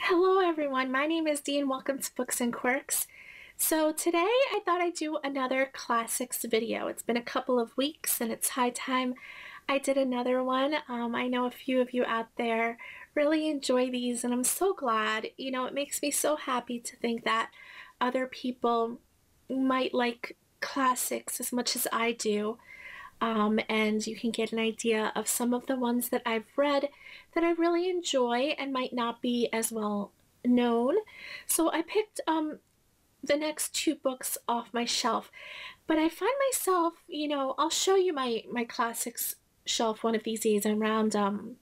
Hello everyone, my name is Dee and welcome to Books and Quirks. So today I thought I'd do another classics video. It's been a couple of weeks and it's high time I did another one. I know a few of you out there really enjoy these and I'm so glad. You know, it makes me so happy to think that other people might like classics as much as I do. And you can get an idea of some of the ones that I've read that I really enjoy and might not be as well known. So I picked the next two books off my shelf, but I find myself, I'll show you my classics shelf one of these days around in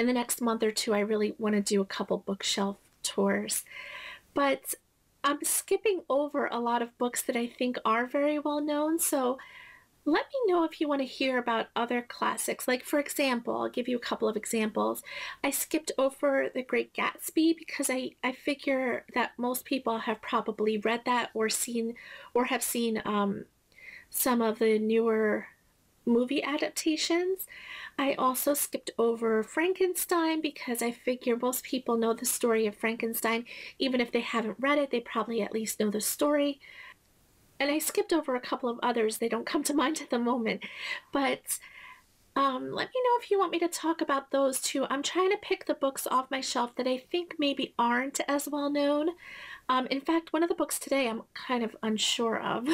the next month or two. I really want to do a couple bookshelf tours, but I'm skipping over a lot of books that I think are very well known. So let me know if you want to hear about other classics. Like, for example, I'll give you a couple of examples. I skipped over The Great Gatsby because I figure that most people have probably read that or have seen some of the newer movie adaptations. I also skipped over Frankenstein because I figure most people know the story of Frankenstein. Even if they haven't read it, they probably at least know the story. And I skipped over a couple of others. They don't come to mind at the moment. But let me know if you want me to talk about those too. I'm trying to pick the books off my shelf that I think maybe aren't as well known. In fact, one of the books today I'm kind of unsure of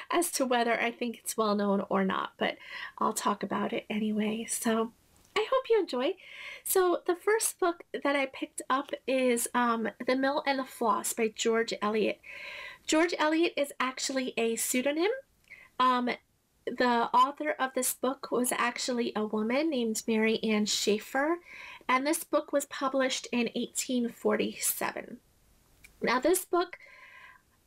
as to whether I think it's well known or not. But I'll talk about it anyway. So I hope you enjoy. So the first book that I picked up is The Mill and Floss by George Elliot. George Elliot is actually a pseudonym. The author of this book was actually a woman named Mary Ann Schaeffer, and this book was published in 1847. Now, this book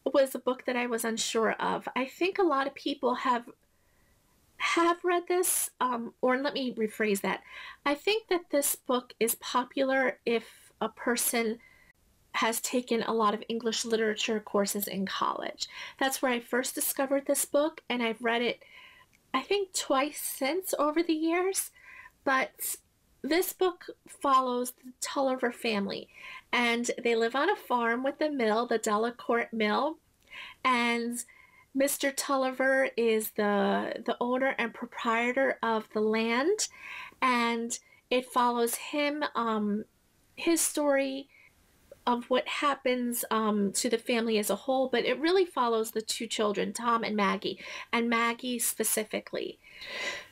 was a book that I was unsure of. I think a lot of people have read this, or let me rephrase that. I think that this book is popular if a person has taken a lot of English literature courses in college. That's where I first discovered this book, and I've read it, I think, twice since over the years. But this book follows the Tulliver family, and they live on a farm with the mill, the Delacourt Mill, and Mr. Tulliver is the owner and proprietor of the land, and it follows him, his story of what happens to the family as a whole, but it really follows the two children, Tom and Maggie specifically.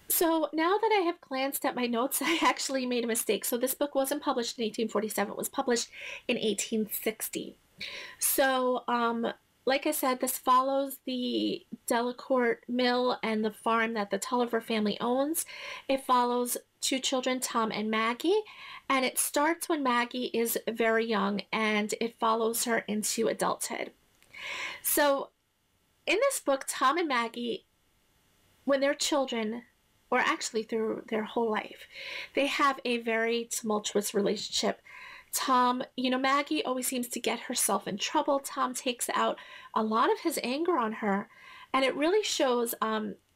So now that I have glanced at my notes, I actually made a mistake. So this book wasn't published in 1847, it was published in 1860. So like I said, this follows the Delacourt Mill and the farm that the Tulliver family owns. It follows two children, Tom and Maggie, and it starts when Maggie is very young and it follows her into adulthood. So in this book, Tom and Maggie, when they're children, or actually through their whole life, they have a very tumultuous relationship. Tom, Maggie always seems to get herself in trouble. Tom takes out a lot of his anger on her, and it really shows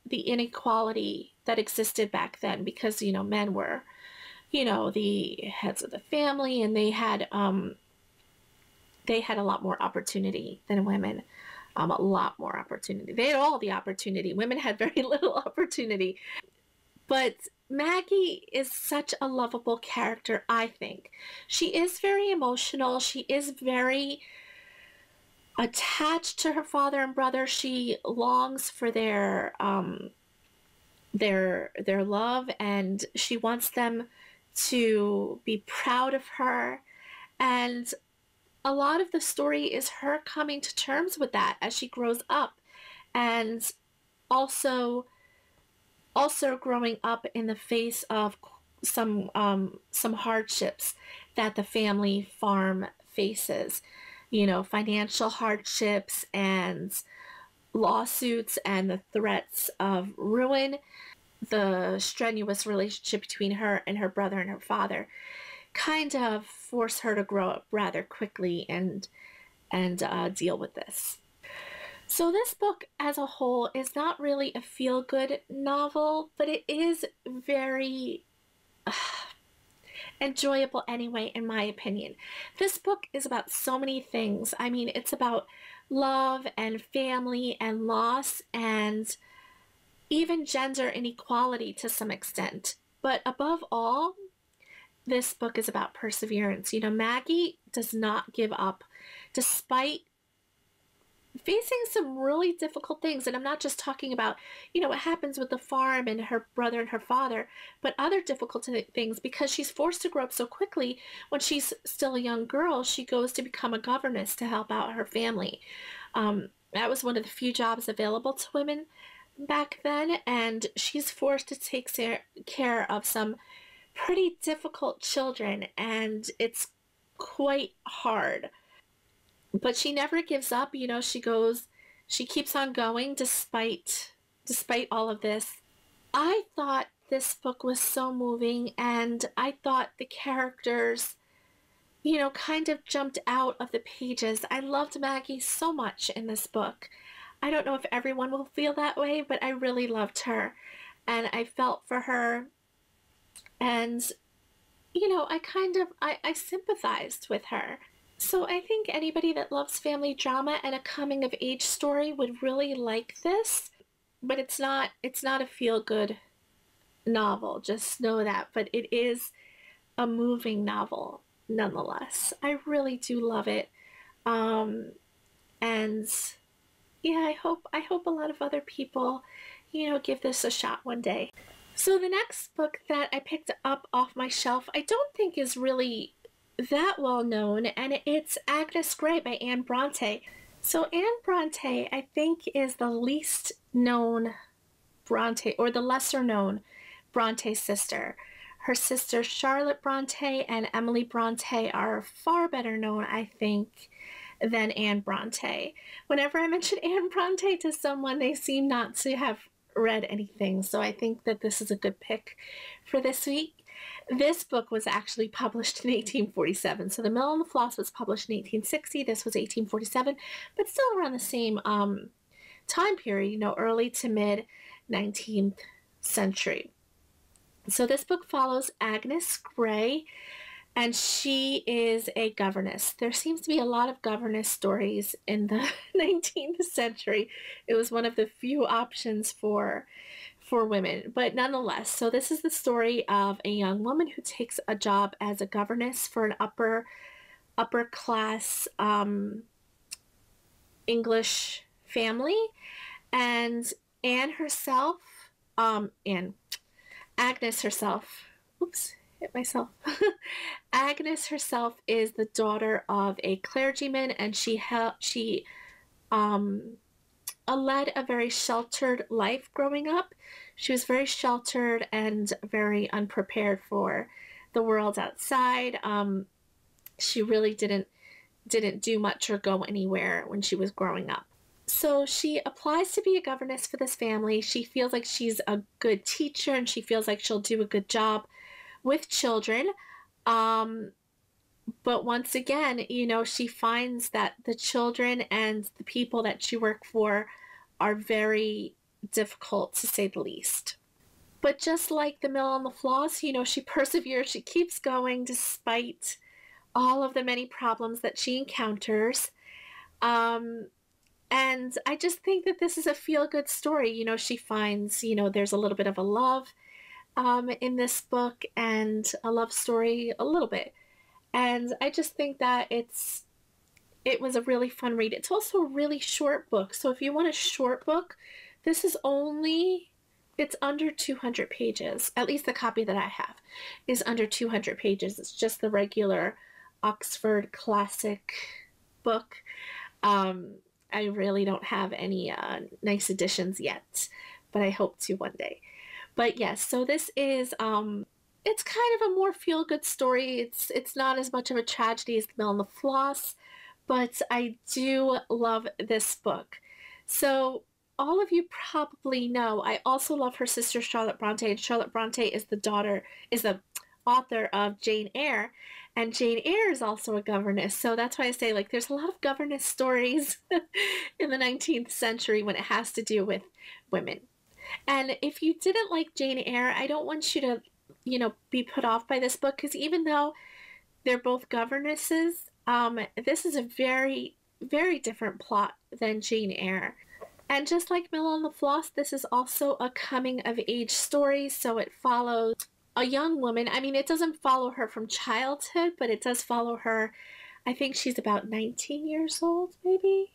the inequality that existed back then because, men were, the heads of the family, and they had a lot more opportunity than women. A lot more opportunity. They had all the opportunity. Women had very little opportunity. But Maggie is such a lovable character, I think. She is very emotional. She is very attached to her father and brother. She longs for their love, and she wants them to be proud of her. And a lot of the story is her coming to terms with that as she grows up, and also growing up in the face of some hardships that the family farm faces, financial hardships and lawsuits and the threats of ruin. The strenuous relationship between her and her brother and her father kind of force her to grow up rather quickly and deal with this. So this book as a whole is not really a feel-good novel, but it is very enjoyable anyway, in my opinion. This book is about so many things. I mean, it's about love and family and loss and even gender inequality to some extent. But above all, this book is about perseverance. You know, Maggie does not give up despite facing some really difficult things. And I'm not just talking about, you know, what happens with the farm and her brother and her father, but other difficult things, because she's forced to grow up so quickly. When she's still a young girl, she goes to become a governess to help out her family. That was one of the few jobs available to women back then, and she's forced to take care of some pretty difficult children, and it's quite hard. But she never gives up. You know, she keeps on going despite all of this. I thought this book was so moving, and I thought the characters, you know, kind of jumped out of the pages. I loved Maggie so much in this book. I don't know if everyone will feel that way, but I really loved her, and I felt for her, and you know, I sympathized with her. So I think anybody that loves family drama and a coming of age story would really like this, but it's not a feel-good novel, just know that, but it is a moving novel nonetheless. I really do love it. And yeah, I hope a lot of other people, you know, give this a shot one day. So the next book that I picked up off my shelf, I don't think is really that well known, and it's Agnes Grey by Anne Bronte. So Anne Bronte, I think, is the least known Bronte, or the lesser known Bronte sister. Her sisters Charlotte Bronte and Emily Bronte are far better known, I think, than Anne Bronte. Whenever I mention Anne Bronte to someone, they seem not to have read anything, so I think that this is a good pick for this week. This book was actually published in 1847, so the Mill and Floss was published in 1860, this was 1847, but still around the same time period, you know, early to mid 19th century. So this book follows Agnes Grey, and she is a governess. There seems to be a lot of governess stories in the 19th century. It was one of the few options for women, but nonetheless. So this is the story of a young woman who takes a job as a governess for an upper class English family, and Agnes herself, oops, hit myself. Agnes herself is the daughter of a clergyman, and she led a very sheltered life growing up. She was very sheltered and very unprepared for the world outside. She really didn't do much or go anywhere when she was growing up. So she applies to be a governess for this family. She feels like she's a good teacher, and she feels like she'll do a good job with children. But once again, you know, she finds that the children and the people that she works for are very difficult, to say the least. But just like the Mill and the Floss, you know, she perseveres, she keeps going despite all of the many problems that she encounters. And I just think that this is a feel-good story. You know, she finds, you know, there's a little bit of a love in this book, and a love story a little bit. And I just think that it was a really fun read. It's also a really short book. So if you want a short book, this is it's under 200 pages. At least the copy that I have is under 200 pages. It's just the regular Oxford Classic book. I really don't have any nice editions yet, but I hope to one day. But yes, so this is it's kind of a more feel-good story. It's not as much of a tragedy as The Mill and the Floss, but I do love this book. So all of you probably know, I also love her sister Charlotte Bronte, and Charlotte Bronte is the author of Jane Eyre, and Jane Eyre is also a governess. So that's why I say, like, there's a lot of governess stories in the 19th century when it has to do with women. And if you didn't like Jane Eyre, I don't want you to be put off by this book, because even though they're both governesses, this is a very, very different plot than Jane Eyre. And just like Mill and Floss, this is also a coming of age story, so it follows a young woman. I mean, it doesn't follow her from childhood, but it does follow her. I think she's about 19 years old, maybe.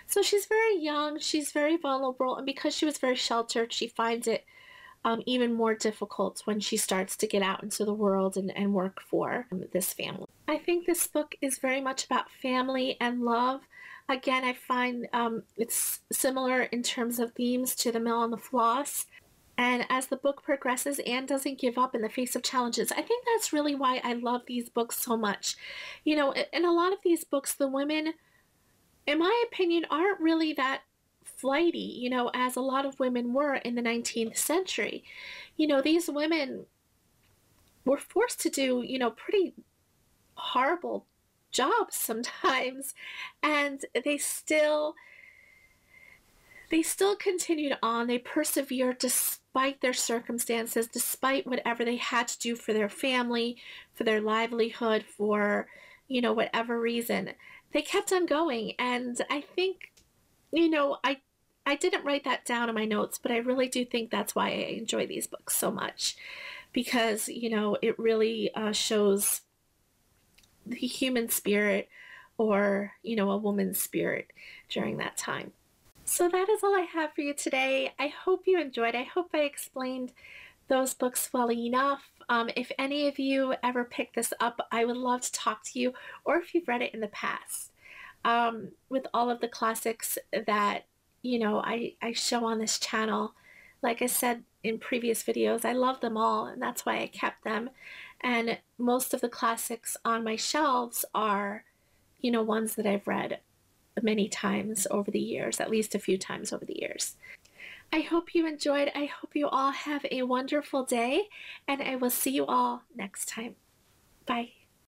So she's very young, she's very vulnerable, and because she was very sheltered, she finds it even more difficult when she starts to get out into the world and work for this family. I think this book is very much about family and love. Again, I find it's similar in terms of themes to the Mill and the Floss. And as the book progresses, Anne doesn't give up in the face of challenges. I think that's really why I love these books so much. In a lot of these books, the women, in my opinion, aren't really that flighty, as a lot of women were in the 19th century. These women were forced to do, pretty horrible jobs sometimes, and they still continued on. They persevered despite their circumstances, despite whatever they had to do for their family, for their livelihood, for, whatever reason. They kept on going. And I think, I didn't write that down in my notes, but I really do think that's why I enjoy these books so much. Because, it really shows the human spirit, or, a woman's spirit during that time. So that is all I have for you today. I hope you enjoyed. I hope I explained those books well enough. If any of you ever pick this up, I would love to talk to you, or if you've read it in the past. With all of the classics that, I show on this channel, like I said in previous videos, I love them all, and that's why I kept them. And most of the classics on my shelves are, ones that I've read many times over the years, at least a few times over the years. I hope you enjoyed. I hope you all have a wonderful day, and I will see you all next time. Bye.